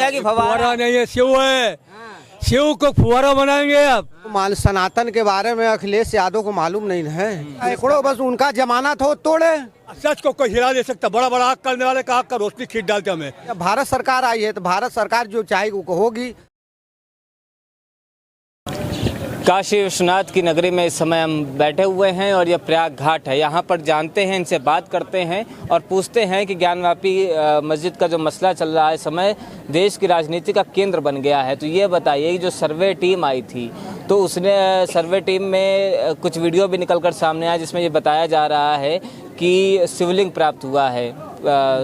है कि फव्वारा नहीं है, शिव है। शिव को फुवारा बनाएंगे अब। सनातन के बारे में अखिलेश यादव को मालूम नहीं है। सैकड़ों बस उनका जमाना था, तोड़े। सच को कोई हिला दे सकता। बड़ा बड़ा आग करने वाले का आग का रोशनी खींच डालते हमें। भारत सरकार आई है तो भारत सरकार जो चाहेगी वो होगी। काशी विश्वनाथ की नगरी में इस समय हम बैठे हुए हैं और यह प्रयाग घाट है। यहाँ पर जानते हैं, इनसे बात करते हैं और पूछते हैं कि ज्ञानवापी मस्जिद का जो मसला चल रहा है, समय देश की राजनीति का केंद्र बन गया है। तो ये बताइए कि जो सर्वे टीम आई थी तो उसने सर्वे टीम में कुछ वीडियो भी निकल कर सामने आया जिसमें ये बताया जा रहा है कि शिवलिंग प्राप्त हुआ है,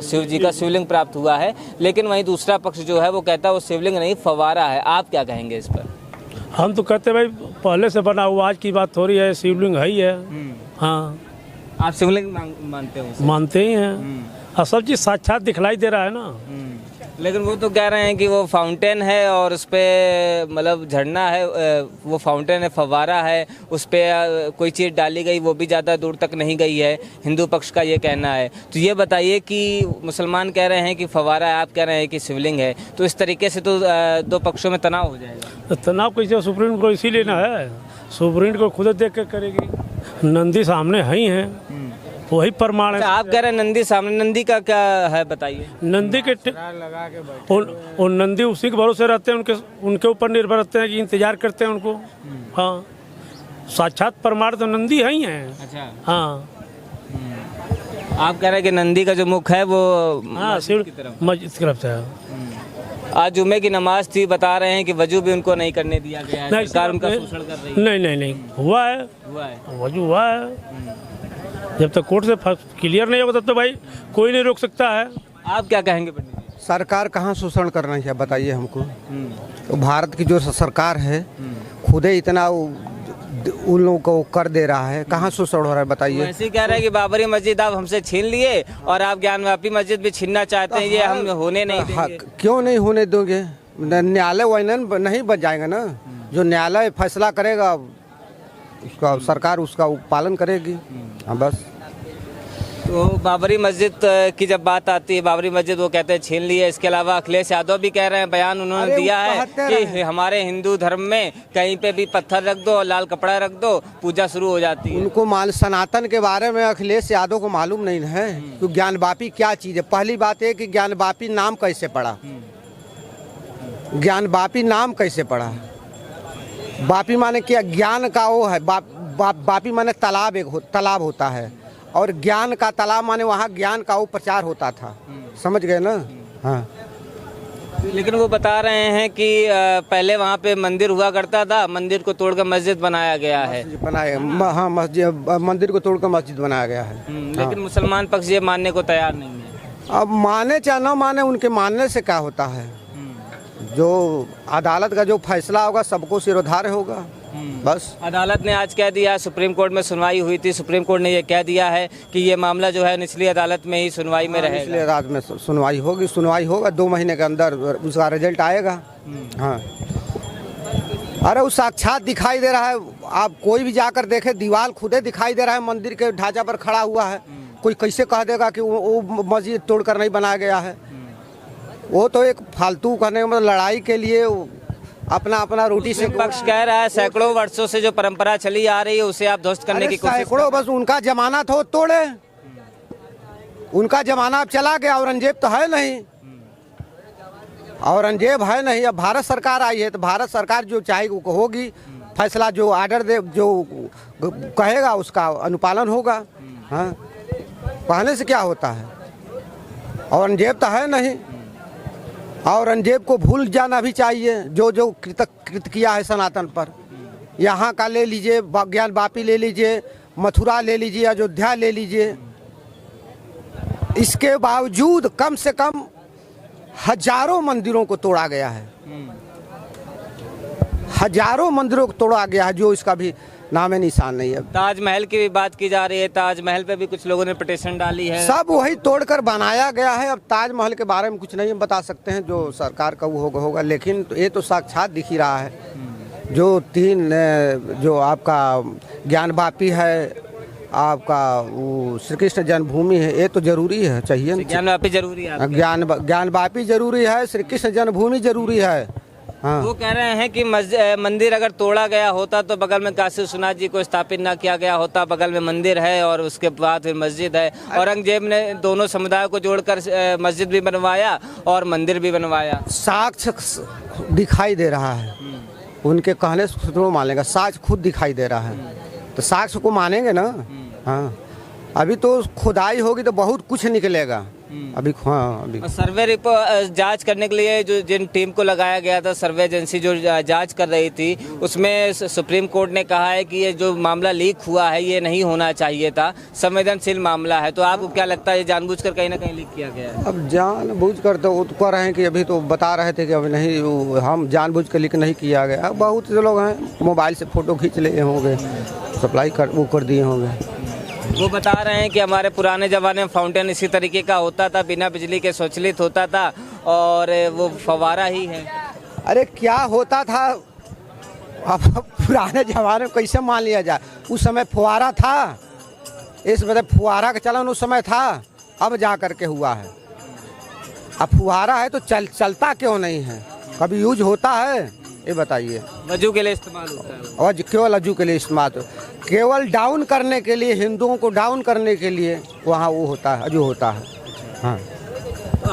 शिव जी का शिवलिंग प्राप्त हुआ है, लेकिन वहीं दूसरा पक्ष जो है वो कहता है वो शिवलिंग नहीं फव्वारा है। आप क्या कहेंगे इस पर? हम तो कहते भाई पहले से बना हुआ, आज की बात थोड़ी है, शिवलिंग है ही है। हाँ, आप शिवलिंग मानते हो? मानते ही हैं और सब चीज़ साक्षात दिखलाई दे रहा है ना। लेकिन वो तो कह रहे हैं कि वो फाउंटेन है और उस पे मतलब झरना है, वो फाउंटेन है, फव्वारा है, उस पे कोई चीज़ डाली गई वो भी ज़्यादा दूर तक नहीं गई है। हिंदू पक्ष का ये कहना है। तो ये बताइए कि मुसलमान कह रहे हैं कि फव्वारा है, आप कह रहे हैं कि शिवलिंग है, तो इस तरीके से तो दो पक्षों में तनाव हो जाएगा। तो तनाव कैसे? सुप्रीम को इसीलिए ना है, सुप्रीम को खुद देख कर करेगी। नंदी सामने है ही हैं, वही प्रमाण है। आप कह रहे हैं नंदी सामने, नंदी का क्या है बताइए? नंदी के और नंदी उसी के भरोसे रहते हैं, उनके ऊपर निर्भर रहते हैं कि इंतजार करते हैं उनको। हाँ, साक्षात प्रमाण तो नंदी है ही हैं। अच्छा। हाँ, आप कह रहे हैं कि नंदी का जो मुख है वो मस्जिद की तरफ से है। आज जुमे की नमाज थी, बता रहे हैं कि वजू भी उनको नहीं करने दिया गया है, सरकार उनका शोषण कर रही है। नहीं हुआ है, वजू हुआ है। जब तक कोर्ट से क्लियर नहीं होगा तब तो भाई कोई नहीं रोक सकता है। आप क्या कहेंगे पंडित जी? सरकार कहाँ शोषण करना है बताइए हमको। तो भारत की जो सरकार है खुद ही इतना उन लोगों को कर दे रहा है, कहाँ शोषण हो रहा है बताइए? ऐसे ही कह रहे हैं कि बाबरी मस्जिद आप हमसे छीन लिए और आप ज्ञानवापी मस्जिद भी छीनना चाहते हैं, ये हम होने नहीं देंगे। क्यों नहीं होने दोगे? न्यायालय वही नहीं बच जाएगा ना, जो न्यायालय फैसला करेगा उसका सरकार उसका पालन करेगी। हाँ बस। तो बाबरी मस्जिद की जब बात आती है, बाबरी मस्जिद वो कहते हैं छीन लिए। इसके अलावा अखिलेश यादव भी कह रहे हैं, बयान उन्होंने दिया है कि हमारे हिंदू धर्म में कहीं पे भी पत्थर रख दो और लाल कपड़ा रख दो, पूजा शुरू हो जाती है। उनको सनातन के बारे में अखिलेश यादव को मालूम नहीं है कि ज्ञानवापी क्या चीज़ है। पहली बात है कि ज्ञानवापी नाम कैसे पड़ा, ज्ञानवापी नाम कैसे पड़ा? वापी माने क्या? ज्ञान का वो है, वापी माने तालाब, एक तालाब होता है, और ज्ञान का तालाब माने वहाँ ज्ञान का वो प्रचार होता था। समझ गए ना? हाँ। लेकिन वो बता रहे हैं कि पहले वहाँ पे मंदिर हुआ करता था, मंदिर को तोड़कर मस्जिद बनाया गया है। हाँ, मस्जिद, मंदिर को तोड़कर मस्जिद बनाया गया है। लेकिन मुसलमान पक्ष ये मानने को तैयार नहीं है। अब माने चाहे न माने, उनके मानने से क्या होता है? जो अदालत का जो फैसला होगा सबको सिरोधार्य होगा। बस। अदालत ने आज कह दिया, सुप्रीम कोर्ट में सुनवाई हुई थी, सुप्रीम कोर्ट ने ये कह दिया है कि ये मामला जो है निचली अदालत में ही सुनवाई में रहेगा। निचली अदालत में सुनवाई होगी, सुनवाई होगा, 2 महीने के अंदर उसका रिजल्ट आएगा। हाँ, अरे वो साक्षात दिखाई दे रहा है। आप कोई भी जाकर देखे, दीवार खुदे दिखाई दे रहा है, मंदिर के ढांचा पर खड़ा हुआ है। कोई कैसे कह देगा कि वो मस्जिद तोड़कर नहीं बनाया गया है? वो तो एक फालतू करने मतलब लड़ाई के लिए अपना रोटी से पक्ष कह रहा है सैकड़ों वर्षों से जो परंपरा चली आ रही है उसे आप ध्वस्त करने की कोशिश। सैकड़ों, बस उनका जमाना था, तोड़े। उनका जमाना अब चला गया, औरंगजेब तो है नहीं, औरंगजेब है नहीं। अब भारत सरकार आई है तो भारत सरकार जो चाहेगी वो होगी, फैसला जो आर्डर दे, जो कहेगा उसका अनुपालन होगा। हाँ, कहने से क्या होता है? औरंगजेब तो है नहीं, औरंगजेब को भूल जाना भी चाहिए जो जो कृत किया है सनातन पर। यहाँ का ले लीजिए, ज्ञानवापी ले लीजिए, मथुरा ले लीजिए, अयोध्या ले लीजिए। इसके बावजूद कम से कम हजारों मंदिरों को तोड़ा गया है, हजारों मंदिरों को तोड़ा गया है, जो इसका भी नाम निशान नहीं है। ताजमहल की भी बात की जा रही है, ताजमहल पे भी कुछ लोगों ने पिटीशन डाली है। सब वही तोड़कर बनाया गया है। अब ताजमहल के बारे में कुछ नहीं बता सकते हैं, जो सरकार का वो होगा, लेकिन ये तो साक्षात दिख ही रहा है। जो 3 जो आपका ज्ञानवापी है, आपका वो श्री कृष्ण जन्मभूमि है, ये तो जरूरी है, चाहिए ना। ज्ञानवापी जरूरी है आपके? ज्ञानवापी जरूरी है, श्री कृष्ण जन्मभूमि जरूरी है। हाँ। वो कह रहे हैं कि मंदिर अगर तोड़ा गया होता तो बगल में काशी विश्वनाथ जी को स्थापित ना किया गया होता, बगल में मंदिर है और उसके बाद फिर मस्जिद है। औरंगजेब ने दोनों समुदायों को जोड़कर मस्जिद भी बनवाया और मंदिर भी बनवाया। साक्ष्य दिखाई दे रहा है, उनके कहने से तो मानेगा, साक्ष्य खुद दिखाई दे रहा है, तो साक्ष्य को मानेंगे ना। हाँ, अभी तो खुदाई होगी तो बहुत कुछ निकलेगा। अभी हाँ, अभी सर्वे रिपोर्ट जांच करने के लिए जो जिन टीम को लगाया गया था, सर्वे एजेंसी जो जांच कर रही थी, उसमें सुप्रीम कोर्ट ने कहा है कि ये जो मामला लीक हुआ है ये नहीं होना चाहिए था, संवेदनशील मामला है। तो आपको क्या लगता है ये जानबूझकर कहीं ना कहीं लीक किया गया है? अब जानबूझ कर तो वो तो कह रहे हैं कि अभी तो बता रहे थे कि अभी नहीं, हम जानबूझ कर लीक नहीं किया गया। बहुत से लोग हैं मोबाइल से फ़ोटो खींच लिए होंगे, सप्लाई कर दिए होंगे। वो बता रहे हैं कि हमारे पुराने ज़माने में फाउंटेन इसी तरीके का होता था, बिना बिजली के स्वचालित होता था और वो फवारा ही है। अरे क्या होता था, अब पुराने ज़माने में कैसे मान लिया जाए? उस समय फुहारा था, इस मतलब फुहारा का चलन उस समय था, अब जा कर के हुआ है। अब फुहारा है तो चलता क्यों नहीं है? कभी यूज होता है ये बताइए? वजू के लिए इस्तेमाल होता है और केवल वजू के लिए इस्तेमाल, केवल डाउन करने के लिए, हिंदुओं को डाउन करने के लिए वहाँ वो होता है, वजू होता है। हाँ,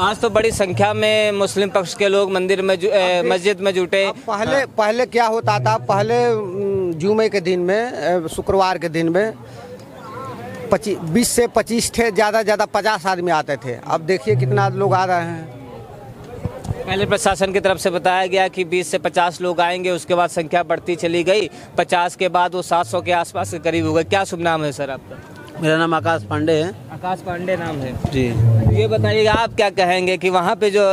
आज तो बड़ी संख्या में मुस्लिम पक्ष के लोग मंदिर में मस्जिद में जुटे। पहले क्या होता था, पहले जुमे के दिन में, शुक्रवार के दिन में 20 से 25 थे, ज़्यादा 50 आदमी आते थे। अब देखिए कितना लोग आ रहे हैं। पहले प्रशासन की तरफ से बताया गया कि 20 से 50 लोग आएंगे, उसके बाद संख्या बढ़ती चली गई, 50 के बाद वो 700 के आसपास के करीब हो गए। क्या शुभ नाम है सर आपका? मेरा नाम आकाश पांडे है। आकाश पांडे नाम है जी। ये बताइएगा आप क्या कहेंगे कि वहाँ पे जो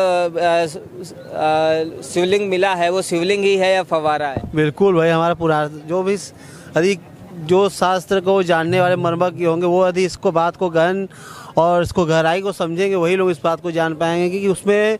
शिवलिंग मिला है वो शिवलिंग ही है या फवारा है? बिल्कुल भाई, हमारा पुराना जो भी अधिक जो शास्त्र को जानने वाले मर्मज्ञ होंगे वो यदि इसको बात को गहन और इसको गहराई को समझेंगे, वही लोग इस बात को जान पाएंगे कि उसमें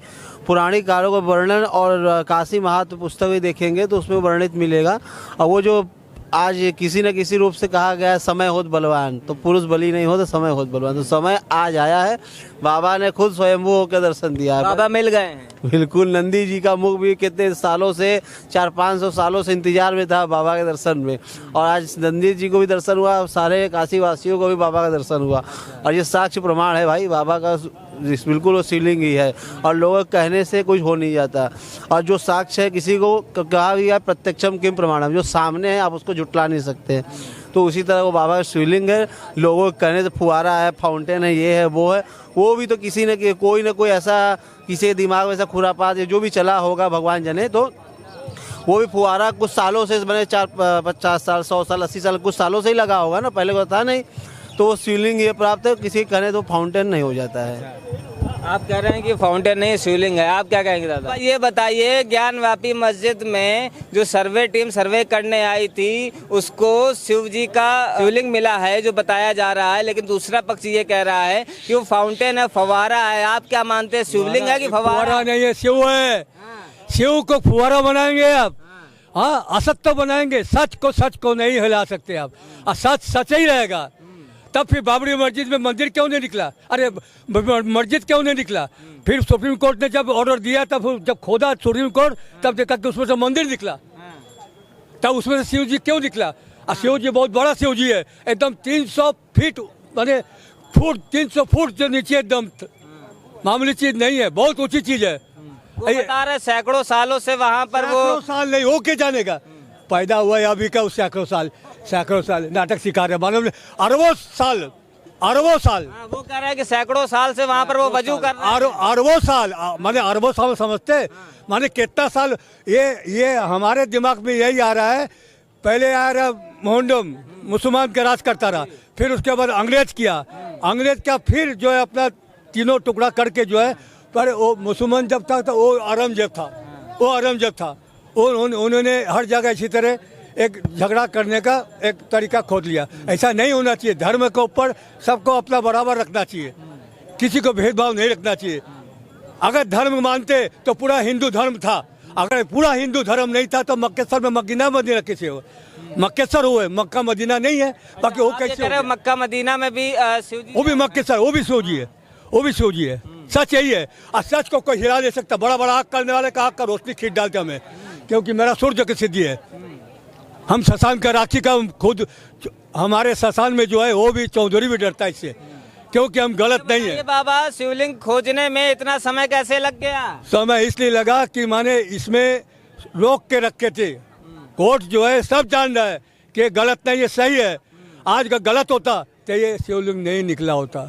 पुराणिक कालों का वर्णन और काशी महात्म पुस्तक भी देखेंगे तो उसमें वर्णित मिलेगा। और वो जो आज किसी न किसी रूप से कहा गया है समय होत बलवान, तो पुरुष बली नहीं हो तो समय होत बलवान, तो समय आज आया है। बाबा ने खुद स्वयंभू होकर दर्शन दिया है। बाबा मिल गए हैं। बिल्कुल, नंदी जी का मुख भी कितने सालों से, 400-500 सालों से इंतजार में था बाबा के दर्शन में, और आज नंदी जी को भी दर्शन हुआ, सारे काशी वासियों को भी बाबा का दर्शन हुआ। और ये साक्ष्य प्रमाण है भाई, बाबा का बिल्कुल वो शिवलिंग ही है और लोगों के कहने से कुछ हो नहीं जाता। और जो साक्ष्य है, किसी को कहा भी है प्रत्यक्षम किम प्रमाणम, जो सामने है आप उसको जुटला नहीं सकते। तो उसी तरह वो बाबा का शिवलिंग है, लोगों के कहने से फुहारा है, फाउंटेन है, ये है वो है, वो भी तो किसी न कोई ऐसा किसी के दिमाग में ऐसा खुरापात जो भी चला होगा भगवान जाने, तो वो भी फुहारा कुछ सालों से बने, 50 साल 100 साल 80 साल कुछ सालों से ही लगा होगा ना, पहले को था नहीं। तो वो शिवलिंग ये प्राप्त है, किसी कहने तो फाउंटेन नहीं हो जाता है। आप कह रहे हैं कि फाउंटेन नहीं शिवलिंग है, आप क्या कहेंगे दादा? ये बताइए, ज्ञानवापी मस्जिद में जो सर्वे टीम सर्वे करने आई थी उसको शिव जी का शिवलिंग मिला है जो बताया जा रहा है, लेकिन दूसरा पक्ष ये कह रहा है कि वो फाउंटेन है, फवारा है। आप क्या मानते हैं, शिवलिंग है कि फवारा? नहीं है, शिव है। शिव को फुहारा बनाएंगे आप, हाँ, असत्य बनाएंगे, सच को नहीं हिला सकते आप। सच सच ही रहेगा। तब फिर बाबरी मस्जिद में मंदिर क्यों नहीं निकला? अरे मस्जिद क्यों नहीं निकला? फिर सुप्रीम कोर्ट ने जब ऑर्डर दिया, तब जब खोदा सुप्रीम कोर्ट, तब देखा कि उसमें से मंदिर निकला। तब उसमें से शिव जी क्यों निकला? और शिव जी बहुत बड़ा शिव जी है, एकदम 300 फीट माने फुट 300 फुट से नीचे, एकदम मामूली चीज नहीं है, बहुत ऊंची चीज है। वो बता रहे सैकड़ों सालों से वहाँ पर वो साल नहीं हो के जानेगा, पैदा हुआ है अभी का, सैकड़ों साल नाटक सिखा रहे मालूम, अरबों साल। वो कह रहे हैं कि सैकड़ों साल से वहाँ पर वो वजू कर रहे हैं। अरबों साल माने अरबों साल समझते, माने कितना साल। ये हमारे दिमाग में यही आ रहा है, पहले आ रहा मोहम्मद मुसलमान का राज करता रहा, फिर उसके बाद अंग्रेज का फिर जो है अपना तीनों टुकड़ा करके जो है, पर वो मुसलमान जब तक था वो औरंगजेब था, उन्होंने हर जगह इसी तरह एक झगड़ा करने का एक तरीका खोद लिया। ऐसा नहीं होना चाहिए। धर्म के ऊपर सबको अपना बराबर रखना चाहिए, किसी को भेदभाव नहीं रखना चाहिए। अगर धर्म मानते तो पूरा हिंदू धर्म था, अगर पूरा हिंदू धर्म नहीं था तो मक्केसर में मक्कीना मंदिर किसी हो। मक्केसर वो है, मक्का मदीना नहीं है। बाकी वो आप ये कैसे कह रहे हो हो मक्का मदीना में भी शिव जी वो भी मक्केसर, वो भी शिव जी है, वो भी शिव जी है। सच यही है, और सच को कोई हिला नहीं सकता। बड़ा बड़ा आग करने वाले का आग का रोशनी खींच डालते हमें, क्योंकि मेरा सूर्य की सिद्धि है। हम शशान का राखी का खुद, हमारे शशान में जो है वो भी चौधरी भी डरता है इससे, क्योंकि हम गलत नहीं है। ये बाबा शिवलिंग खोजने में इतना समय कैसे लग गया? समय इसलिए लगा कि माने इसमें रोक के रखे थे। कोर्ट जो है सब जान रहा है कि गलत नहीं है, सही है। आज का गलत होता तो ये शिवलिंग नहीं निकला होता।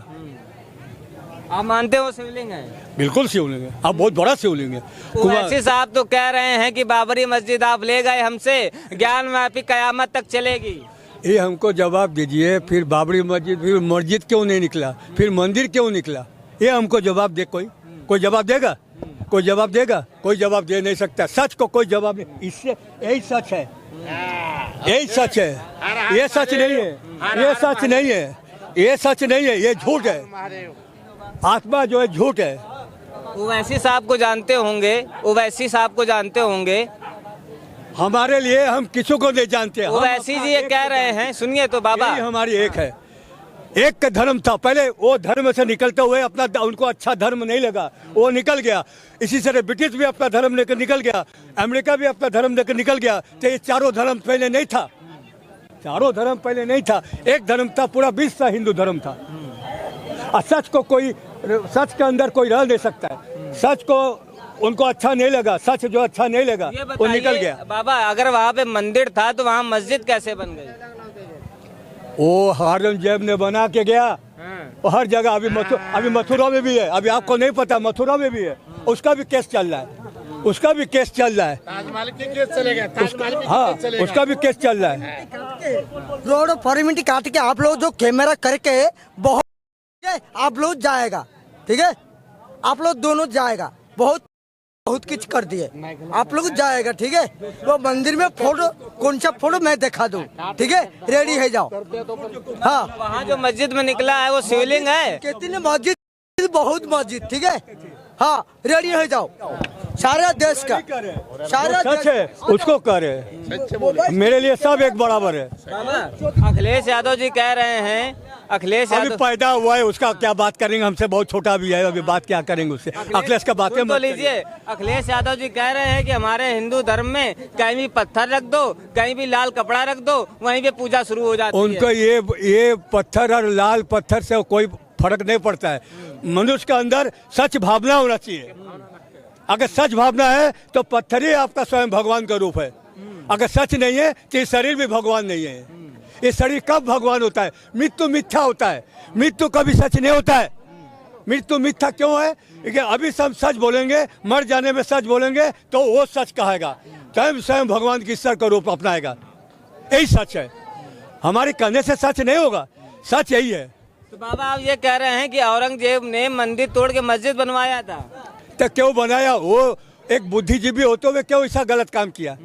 आप मानते हो शिवलिंग है? बिल्कुल शिवलिंग है, अब बहुत बड़ा शिवलिंग है। ओवैसी साहब तो कह रहे हैं कि बाबरी मस्जिद आप ले गए हमसे, ज्ञानवापी कयामत तक चलेगी। ये हमको जवाब दीजिए, फिर बाबरी मस्जिद, फिर मस्जिद क्यों नहीं निकला, फिर मंदिर क्यों निकला? ये हमको जवाब दे। कोई जवाब देगा? कोई जवाब देगा? कोई जवाब दे नहीं सकता। सच को कोई जवाब नहीं। इससे यही सच है, यही सच है। ये सच नहीं है, ये सच नहीं है, ये सच नहीं है, ये झूठ है। आत्मा जो है झूठ है। ओवैसी साहब को जानते होंगे, ओवैसी साहब को जानते होंगे। हमारे लिए हम किसी को नहीं जानते। ओवैसी जी ये कह रहे हैं, सुनिए तो बाबा। यही हमारी एक है, एक का धर्म था। पहले वो धर्म से निकलते हुए अपना, उनको अच्छा धर्म नहीं लगा, वो निकल गया। इसी तरह ब्रिटिश भी अपना धर्म लेकर निकल गया, अमेरिका भी अपना धर्म लेकर निकल गया। तो ये चारों धर्म पहले नहीं था, चारों धर्म पहले नहीं था। एक धर्म था, पूरा विश्व हिंदू धर्म था। और सच को कोई, सच के अंदर कोई रह नहीं सकता है। सच को उनको अच्छा नहीं लगा, सच जो अच्छा नहीं लगा वो निकल गया। बाबा अगर वहाँ पे मंदिर था तो वहाँ मस्जिद कैसे बन गई? वो औरंगजेब ने बना के गया। वो हर जगह, अभी मथुरा में भी है, अभी आपको नहीं पता, मथुरा में भी है। उसका भी केस चल रहा है, उसका भी केस चल रहा है। ताजमहल के केस चलेगा, हाँ, उसका भी केस चल रहा है। रोड फॉर्मेलिटी काट के आप लोग जो कैमरा करके बहुत आप लोग जाएगा, ठीक है, आप लोग दोनों जाएगा, बहुत कुछ कर दिए आप लोग जाएगा, ठीक है। वो मंदिर में फोटो, कौन सा फोटो मैं दिखा दूं, ठीक है, रेडी है जाओ। हाँ, वहाँ जो मस्जिद में निकला है वो शिवलिंग है। कितनी मस्जिद, बहुत मस्जिद, ठीक है। हाँ, रेडी है जाओ। सारा देश का, सारा सच है, उसको करे। मेरे लिए सब एक बराबर है। बाबा अखिलेश यादव जी कह रहे हैं, अखिलेश अभी यादव पैदा हुआ है, उसका क्या बात करेंगे, हमसे बहुत छोटा भी है, अभी बात क्या करेंगे उससे। अखिलेश का बातें सुन तो मत लीजिए। अखिलेश यादव जी कह रहे हैं कि हमारे हिंदू धर्म में कहीं भी पत्थर रख दो, कहीं भी लाल कपड़ा रख दो, वहीं पे पूजा शुरू हो जाती है। उनको ये पत्थर और लाल पत्थर से कोई फर्क नहीं पड़ता है। मनुष्य के अंदर सच भावना होना चाहिए। अगर सच भावना है तो पत्थर ही आपका स्वयं भगवान का रूप है। अगर सच नहीं है तो ये शरीर भी भगवान नहीं है। ये शरीर कब भगवान होता है? मृत्यु मिथ्या होता है, मृत्यु कभी सच नहीं होता है। मृत्यु मिथ्या क्यों है? क्योंकि अभी सब सच बोलेंगे, मर जाने में सच बोलेंगे तो वो सच कहेगा, स्वयं स्वयं भगवान की ईश्वर का रूप अपनाएगा। यही सच है। हमारे कहने से सच नहीं होगा, सच यही है। तो बाबा आप ये कह रहे हैं कि औरंगजेब ने मंदिर तोड़ के मस्जिद बनवाया था, तो क्यों बनाया? वो एक बुद्धिजीवी होते हुए क्यों ऐसा गलत काम किया?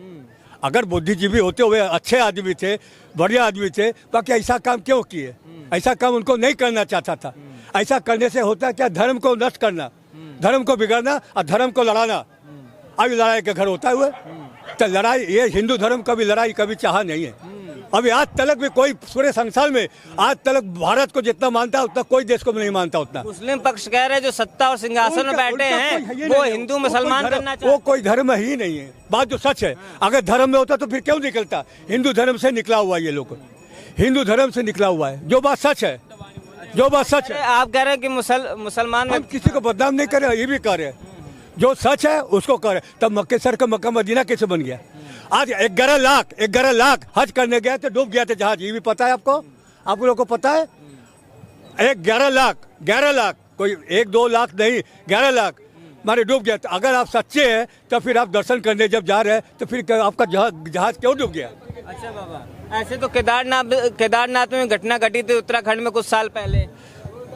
अगर बुद्धिजीवी होते हुए अच्छे आदमी थे, बढ़िया आदमी थे, बाकी ऐसा काम क्यों किए? ऐसा काम उनको नहीं करना चाहता था। ऐसा करने से होता है क्या? धर्म को नष्ट करना, धर्म को बिगाड़ना और धर्म को लड़ाना। अभी लड़ाई का घर होता है हुआ, तो लड़ाई, ये हिंदू धर्म कभी लड़ाई कभी चाहा नहीं है। अभी आज तक भी कोई पूरे संसार में आज तक भारत को जितना मानता है उतना कोई देश को नहीं मानता उतना। मुस्लिम पक्ष कह रहे हैं जो सत्ता और सिंहासन में बैठे हैं वो हिंदू मुसलमान करना चाहते वो कोई धर्म ही नहीं है। बात जो सच है, अगर धर्म में होता तो फिर क्यों निकलता? हिंदू धर्म से निकला हुआ है, ये लोग हिंदू धर्म से निकला हुआ है। जो बात सच है, जो बात सच है। आप कह रहे हैं कि मुसलमान हम किसी को बदनाम नहीं कर रहे, ये भी कर रहे हैं। जो सच है उसको करे। तब मक्केसर का मक्का मदीना कैसे बन गया? आज 11 लाख हज करने गए थे, डूब गया था जहाज। ये भी पता है आपको? आप लोगों को पता है? 11 लाख, कोई 1-2 लाख नहीं, 11 लाख मारे डूब गया। तो अगर आप सच्चे हैं तो फिर आप दर्शन करने जब जा रहे हैं तो फिर आपका जहाज क्यों डूब गया? अच्छा बाबा, ऐसे तो केदारनाथ में घटना घटी थी उत्तराखंड में कुछ साल पहले।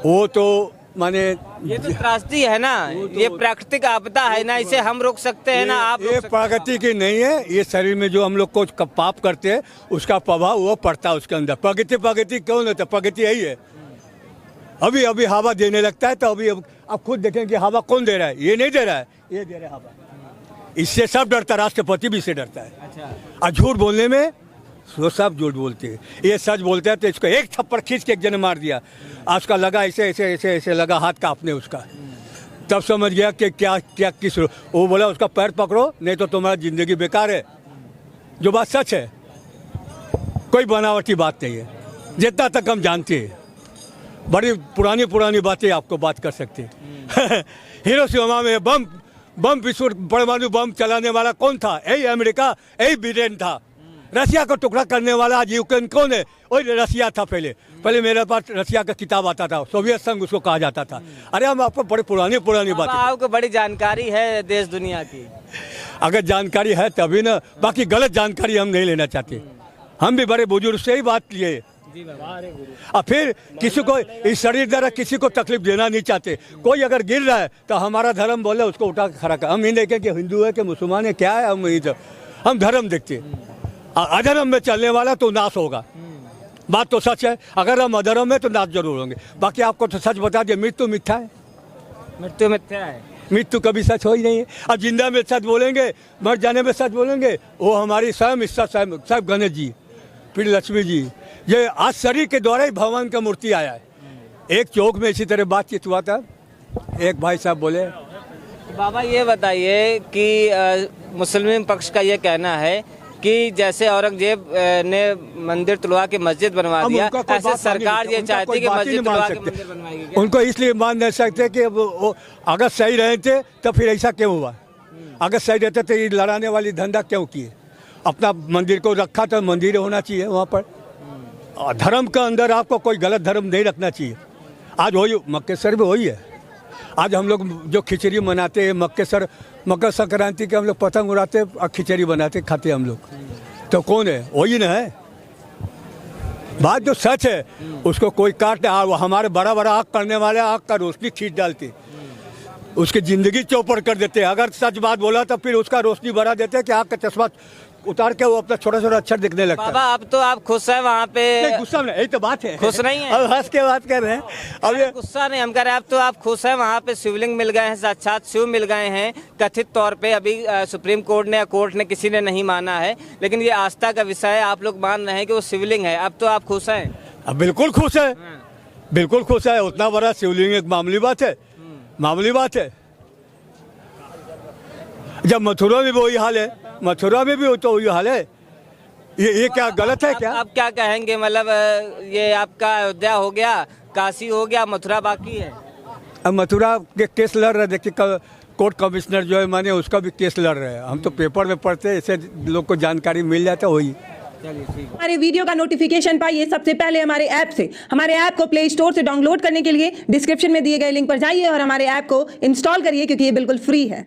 वो तो माने ये तो त्रासदी है ना, ये प्राकृतिक आपदा है ना, इसे हम रोक सकते हैं ना, आप ये प्रगति की नहीं है। ये शरीर में जो हम लोग को पाप करते हैं उसका प्रभाव वो पड़ता है उसके अंदर। प्रगति क्यों नहीं होता? प्रगति यही है। अभी हवा देने लगता है तो अभी आप खुद देखें कि हवा कौन दे रहा है? ये नहीं दे रहा है, ये दे रहा है हवा। इससे सब डरता, राष्ट्रपति भी इससे डरता है। अच्छा। और झूठ बोलने में वो सब झूठ बोलते हैं। ये सच बोलते हैं तो इसको एक थप्पड़ खींच के एक जन मार दिया, आज उसका लगा ऐसे ऐसे ऐसे ऐसे लगा हाथ कांपने उसका, तब समझ गया कि क्या क्या किस, वो बोला उसका पैर पकड़ो नहीं तो तुम्हारा ज़िंदगी बेकार है। जो बात सच है, कोई बनावटी बात नहीं है, जितना तक हम जानते हैं बड़ी पुरानी पुरानी बातें आपको बात कर सकते हैं। हिरोशिमा में बम विस्फोट परमाणु बम चलाने वाला कौन था? यही अमेरिका, यही ब्रिटेन था। रसिया को टुकड़ा करने वाला आज यूक्रेन कौन है? वही रसिया था। पहले मेरे पास रसिया का किताब आता था, सोवियत संघ उसको कहा जाता था। अरे हम आपको बड़ी पुरानी बातें, आपको बड़ी जानकारी है देश दुनिया की। अगर जानकारी है तभी ना, बाकी गलत जानकारी हम नहीं लेना चाहते। हम भी बड़े बुजुर्ग से ही बात लिए, और फिर किसी को इस शरीर द्वारा किसी को तकलीफ देना नहीं चाहते। कोई अगर गिर रहा है तो हमारा धर्म बोले उसको उठा के खड़ा कर। हम नहीं देखें कि हिंदू है कि मुसलमान है, क्या है, हम धर्म देखते। अधर्म में चलने वाला तो नाश होगा, बात तो सच है। अगर हम अधर्म में तो नाश जरूर होंगे। बाकी आपको तो सच बता दिया, मृत्यु मिथ्या है, मृत्यु मिथ्या है, मृत्यु कभी सच हो ही नहीं है। अब जिंदा में सच बोलेंगे, मर जाने में सच बोलेंगे, वो हमारी स्वयं इच्छा, स्वयं गणेश जी, फिर लक्ष्मी जी, ये आज शरीर के द्वारा ही भगवान का मूर्ति आया है। एक चौक में इसी तरह बातचीत हुआ था, एक भाई साहब बोले, बाबा ये बताइए कि मुस्लिम पक्ष का ये कहना है कि जैसे औरंगजेब ने मंदिर तुलवा के मस्जिद बनवा दिया, ऐसे सरकार ये चाहती है कि मस्जिद तुलवा के मंदिर बनवाएगी। उनको इसलिए मान नहीं सकते कि वो अगर सही रहे थे तो फिर ऐसा क्यों हुआ? अगर सही रहते तो ये लड़ाने वाली धंधा क्यों किए? अपना मंदिर को रखा तो मंदिर होना चाहिए वहाँ पर। धर्म का अंदर आपको कोई गलत धर्म नहीं रखना चाहिए। आज वही मक्केसर भी वही है। आज हम लोग जो खिचड़ी मनाते हैं, मकर संक्रांति के हम लोग पतंग उड़ाते और खिचड़ी बनाते खाते हम लोग, तो कौन है? वही ना है। बात जो सच है उसको कोई काट, हमारे बड़ा बड़ा आग करने वाले आग का रोशनी खींच डालते, उसकी ज़िंदगी चौपड़ कर देते। अगर सच बात बोला तो फिर उसका रोशनी बढ़ा देते कि आग का चश्मा उतार के वो अपना छोटा छोटा अक्षर दिखने लगता है। बाबा अब तो आप खुश हैं वहाँ पे? नहीं, गुस्सा नहीं, यही तो बात है। खुश नहीं है? अब हंस के बात कर रहे हैं। अब ये गुस्सा नहीं हम कर रहे हैं, अब तो आप खुश हैं वहाँ पे शिवलिंग मिल गए हैं, साक्षात शिव मिल गए हैं कथित तौर पे। अभी सुप्रीम कोर्ट ने या कोर्ट ने किसी ने नहीं माना है, लेकिन ये आस्था का विषय है, आप लोग मान रहे हैं कि वो शिवलिंग है। अब तो आप खुश हैं? अब बिल्कुल खुश है, बिल्कुल खुश है। उतना बड़ा शिवलिंग एक मामूली बात है, मामूली बात है। जब मथुरा में भी वही हाल है, मथुरा में भी तो वही हाल है। ये क्या गलत है क्या? आप क्या कहेंगे? मतलब ये आपका अयोध्या हो गया, काशी हो गया, मथुरा बाकी है। अब मथुरा के केस लड़ रहे, देखिए कोर्ट कमिश्नर जो है माने उसका भी केस लड़ रहे हैं। हम तो पेपर में पढ़ते हैं, ऐसे लोग को जानकारी मिल जाता है वही। हमारे वीडियो का नोटिफिकेशन पाइए सबसे पहले हमारे ऐप से। हमारे ऐप को प्ले स्टोर से डाउनलोड करने के लिए डिस्क्रिप्शन में दिए गए लिंक पर जाइए और हमारे ऐप को इंस्टॉल करिए, क्योंकि ये बिल्कुल फ्री है।